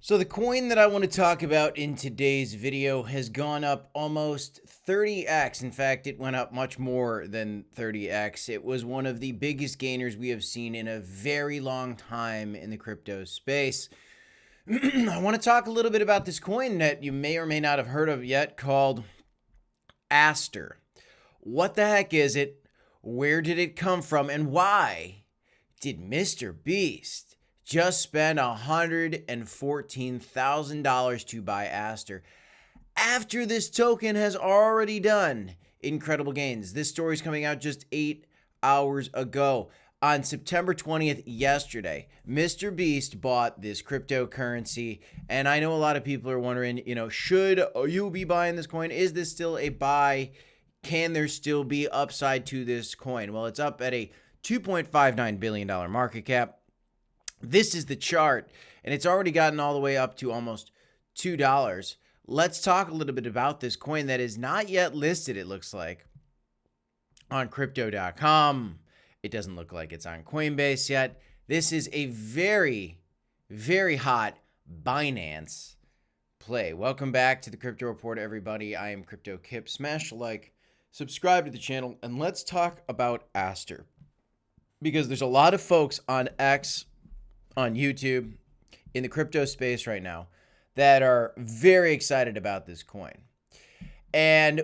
So the coin that I want to talk about in today's video has gone up almost 30x. In fact, it went up much more than 30x. It was one of the biggest gainers we have seen in a very long time in the crypto space. I want to talk a little bit about this coin that you may or may not have heard of yet called Aster. What the heck is it? Where did it come from? And why did Mr. Beast just spend $114,000 to buy Aster after this token has already done incredible gains? This story is coming out just 8 hours ago. On September 20th, yesterday, Mr. Beast bought this cryptocurrency, and I know a lot of people are wondering, should you be buying this coin? Is this still a buy? Can there still be upside to this coin? Well, it's up at a $2.59 billion market cap. This is the chart, and it's already gotten all the way up to almost $2. Let's talk a little bit about this coin that is not yet listed, it looks like, on crypto.com. It doesn't look like it's on Coinbase yet. This is a very, very hot Binance play. Welcome back to the Crypto Report, everybody. I am Crypto Kip. Smash the like, subscribe to the channel, and let's talk about Aster. Because there's a lot of folks on X, on YouTube, in the crypto space right now that are very excited about this coin. And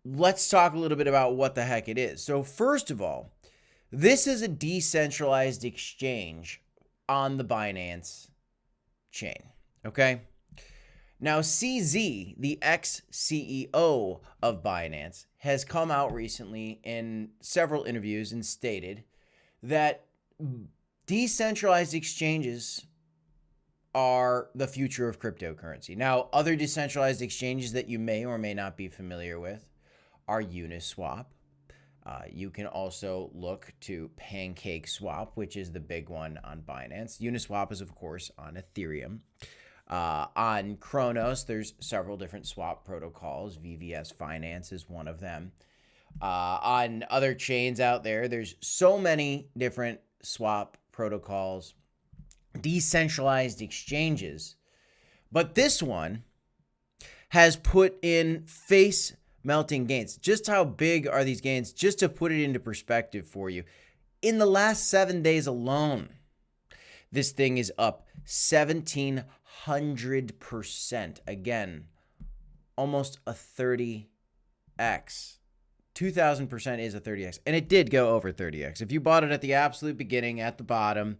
let's talk a little bit about what the heck it is. So first of all, this is a decentralized exchange on the Binance chain, okay? Now, CZ, the ex-CEO of Binance, has come out recently in several interviews and stated that decentralized exchanges are the future of cryptocurrency. Now, other decentralized exchanges that you may or may not be familiar with are Uniswap. You can also look to PancakeSwap, which is the big one on Binance. Uniswap is, of course, on Ethereum. On Kronos, there's several different swap protocols. VVS Finance is one of them. On other chains out there, there's so many different swap protocols, decentralized exchanges. But this one has put in face melting gains. Just how big are these gains? Just to put it into perspective for you, in the last 7 days alone, this thing is up 1,700%. Again, almost a 30x. 2,000% is a 30x. And it did go over 30x. If you bought it at the absolute beginning, at the bottom,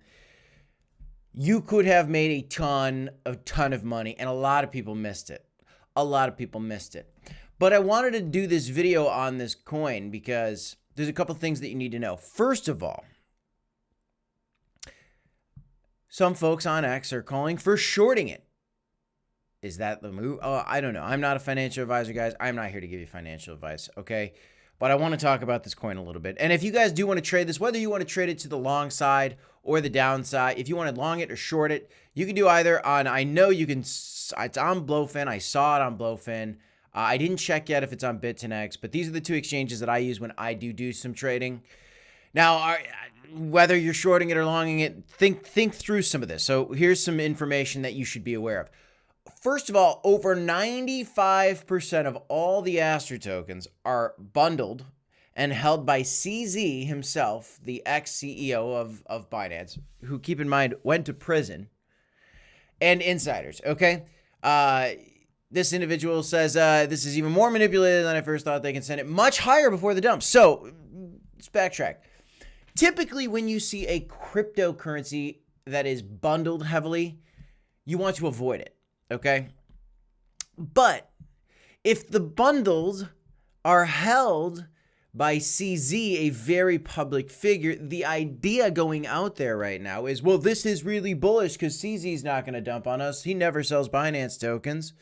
you could have made a ton of money. And a lot of people missed it. But I wanted to do this video on this coin because there's a couple things that you need to know. First of all, some folks on X are calling for shorting it. Is that the move? Oh, I don't know. I'm not a financial advisor, guys. I'm not here to give you financial advice, okay? But I want to talk about this coin a little bit. And if you guys do want to trade this, whether you want to trade it to the long side or the downside, if you want to long it or short it, you can do either on, I know you can, it's on Blowfin. I saw it on Blowfin. I didn't check yet if it's on BitNX, but these are the two exchanges that I use when I do some trading. Now, whether you're shorting it or longing it, think through some of this. So here's some information that you should be aware of. First of all, over 95% of all the Aster tokens are bundled and held by CZ himself, the ex-CEO of Binance, who, keep in mind, went to prison, and insiders, okay? This individual says, this is even more manipulated than I first thought. They can send it much higher before the dump. So let's backtrack. Typically, when you see a cryptocurrency that is bundled heavily, you want to avoid it, okay? But if the bundles are held by CZ, a very public figure, the idea going out there right now is, well, this is really bullish because CZ's not going to dump on us. He never sells Binance tokens.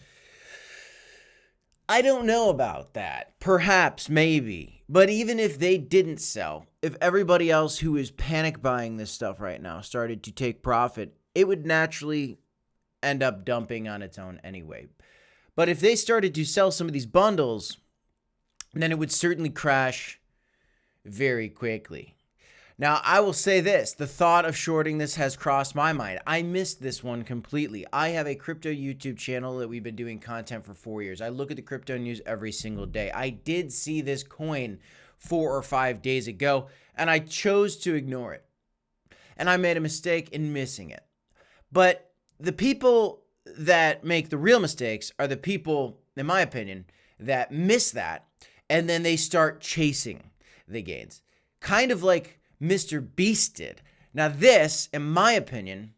I don't know about that. Perhaps, maybe. But even if they didn't sell, if everybody else who is panic buying this stuff right now started to take profit, it would naturally end up dumping on its own anyway. But if they started to sell some of these bundles, then it would certainly crash very quickly. Now, I will say this. The thought of shorting this has crossed my mind. I missed this one completely. I have a crypto YouTube channel that we've been doing content for 4 years. I look at the crypto news every single day. I did see this coin 4 or 5 days ago, and I chose to ignore it. And I made a mistake in missing it. But the people that make the real mistakes are the people, in my opinion, that miss that, and then they start chasing the gains. Kind of like Mr. Beast did. Now this, in my opinion,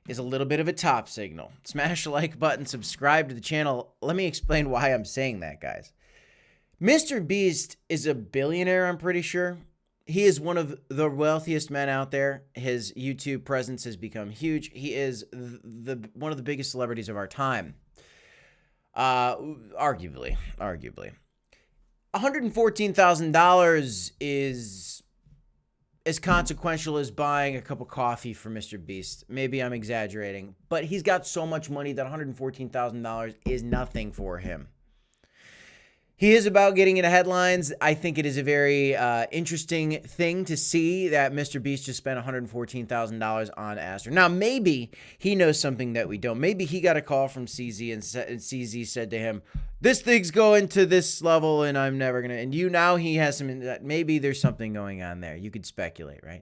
is a little bit of a top signal. Smash the like button, subscribe to the channel. Let me explain why I'm saying that, guys. Mr. Beast is a billionaire, I'm pretty sure. He is one of the wealthiest men out there. His YouTube presence has become huge. He is one of the biggest celebrities of our time. Arguably. $114,000 is as consequential as buying a cup of coffee for Mr. Beast. Maybe I'm exaggerating, but he's got so much money that $114,000 is nothing for him. He is about getting into headlines. I think it is a very interesting thing to see that Mr. Beast just spent $114,000 on Aster. Now, maybe he knows something that we don't. Maybe he got a call from CZ and CZ said to him, this thing's going to this level and I'm never going to. And now he has some, maybe there's something going on there. You could speculate, right?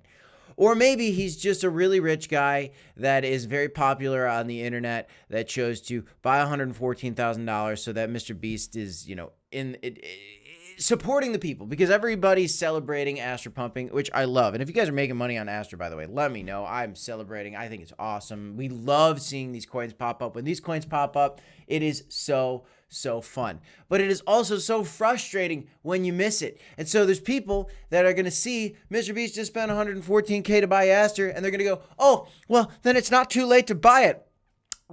Or maybe he's just a really rich guy that is very popular on the internet that chose to buy $114,000 so that Mr. Beast is, supporting the people, because everybody's celebrating Aster pumping, which I love. And if you guys are making money on Aster, by the way, let me know. I'm celebrating. I think it's awesome. We love seeing these coins pop up. When these coins pop up, it is so fun. But it is also so frustrating when you miss it. And so there's people that are going to see Mr. Beast just spent $114K to buy Aster, and they're going to go, oh, well, then it's not too late to buy it.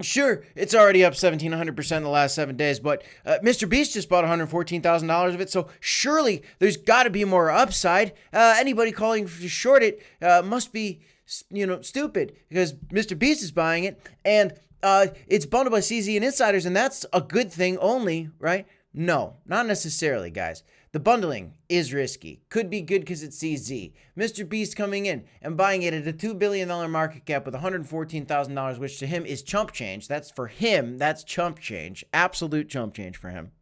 Sure, it's already up 1,700% in the last 7 days, but Mr. Beast just bought $114,000 of it, so surely there's got to be more upside. Anybody calling to short it must be, stupid, because Mr. Beast is buying it, and it's bundled by CZ and insiders, and that's a good thing only, right? No, not necessarily, guys. The bundling is risky. Could be good because it's CZ. Mr. Beast coming in and buying it at a $2 billion market cap with $114,000, which to him is chump change. That's for him. That's chump change. Absolute chump change for him.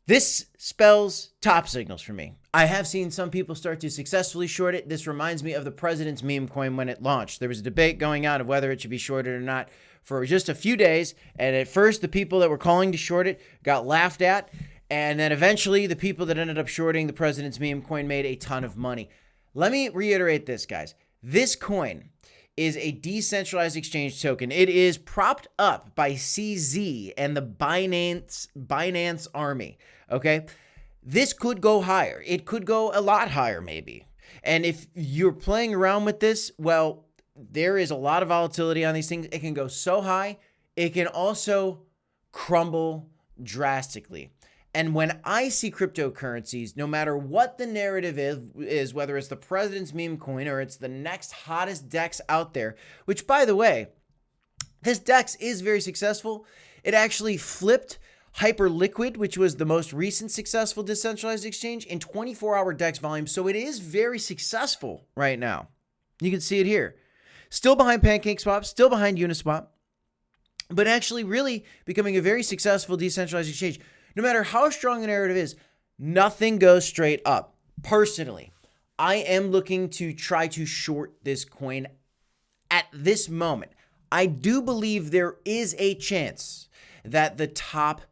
This spells top signals for me. I have seen some people start to successfully short it. This reminds me of the president's meme coin when it launched. There was a debate going on of whether it should be shorted or not for just a few days. And at first, the people that were calling to short it got laughed at. And then eventually, the people that ended up shorting the president's meme coin made a ton of money. Let me reiterate this, guys. This coin is a decentralized exchange token. It is propped up by CZ and the Binance army, okay? This could go higher. It could go a lot higher, maybe. And if you're playing around with this, well, there is a lot of volatility on these things. It can go so high. It can also crumble drastically. And when I see cryptocurrencies, no matter what the narrative is, whether it's the president's meme coin or it's the next hottest DEX out there, which, by the way, this DEX is very successful. It actually flipped Hyperliquid, which was the most recent successful decentralized exchange, in 24-hour DEX volume. So it is very successful right now. You can see it here. Still behind PancakeSwap, still behind Uniswap, but actually really becoming a very successful decentralized exchange. No matter how strong the narrative is, nothing goes straight up. Personally, I am looking to try to short this coin at this moment. I do believe there is a chance that the top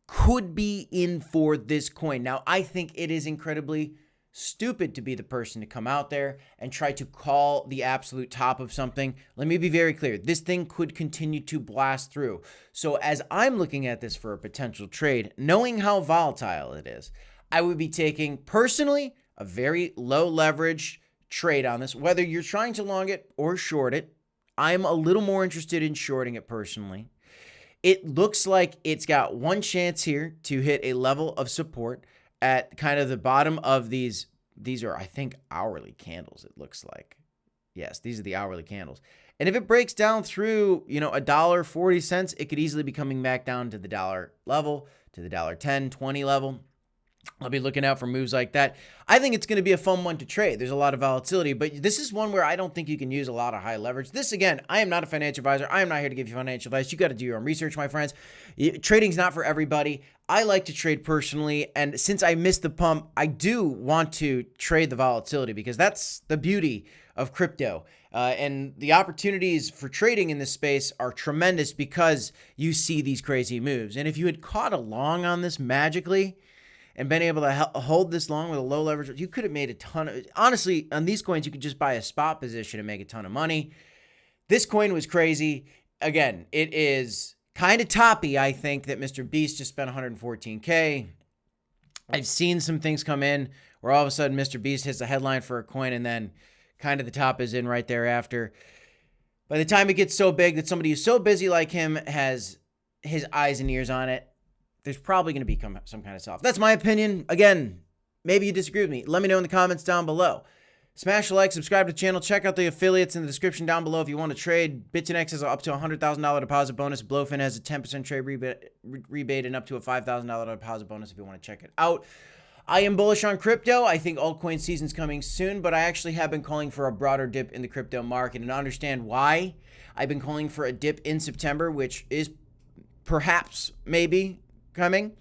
could be in for this coin. Now, I think it is incredibly stupid to be the person to come out there and try to call the absolute top of something. Let me be very clear. This thing could continue to blast through. So as I'm looking at this for a potential trade, knowing how volatile it is, I would be taking personally a very low leverage trade on this. Whether you're trying to long it or short it, I'm a little more interested in shorting it personally. It looks like it's got one chance here to hit a level of support at kind of the bottom of these are, I think, hourly candles, it looks like. Yes, these are the hourly candles. And if it breaks down through, $1.40, it could easily be coming back down to the dollar level, to the $1.10, $1.20 level. I'll be looking out for moves like that. I think it's going to be a fun one to trade. There's a lot of volatility, but this is one where I don't think you can use a lot of high leverage. This, again, I am not a financial advisor. I am not here to give you financial advice. You got to do your own research, my friends. Trading's not for everybody. I like to trade personally, and since I missed the pump, I do want to trade the volatility because that's the beauty of crypto. And the opportunities for trading in this space are tremendous because you see these crazy moves. And if you had caught along on this magically and been able to hold this long with a low leverage, you could have made a ton of, honestly, on these coins, you could just buy a spot position and make a ton of money. This coin was crazy. Again, it is kind of toppy, I think, that Mr. Beast just spent 114K. I've seen some things come in where all of a sudden Mr. Beast hits a headline for a coin and then kind of the top is in right thereafter. By the time it gets so big that somebody who's so busy like him has his eyes and ears on it, there's probably going to be some kind of soft. That's my opinion. Again, maybe you disagree with me. Let me know in the comments down below. Smash a like, subscribe to the channel, check out the affiliates in the description down below if you want to trade. Bit10x has up to a $100,000 deposit bonus. Blowfin has a 10% trade rebate and up to a $5,000 deposit bonus if you want to check it out. I am bullish on crypto. I think altcoin season's coming soon, but I actually have been calling for a broader dip in the crypto market, and to understand why I've been calling for a dip in September, which is perhaps, maybe, coming.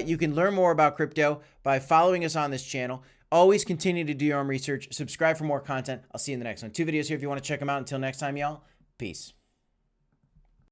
You can learn more about crypto by following us on this channel. Always continue to do your own research. Subscribe for more content. I'll see you in the next one. 2 videos here if you want to check them out. Until next time, y'all. Peace.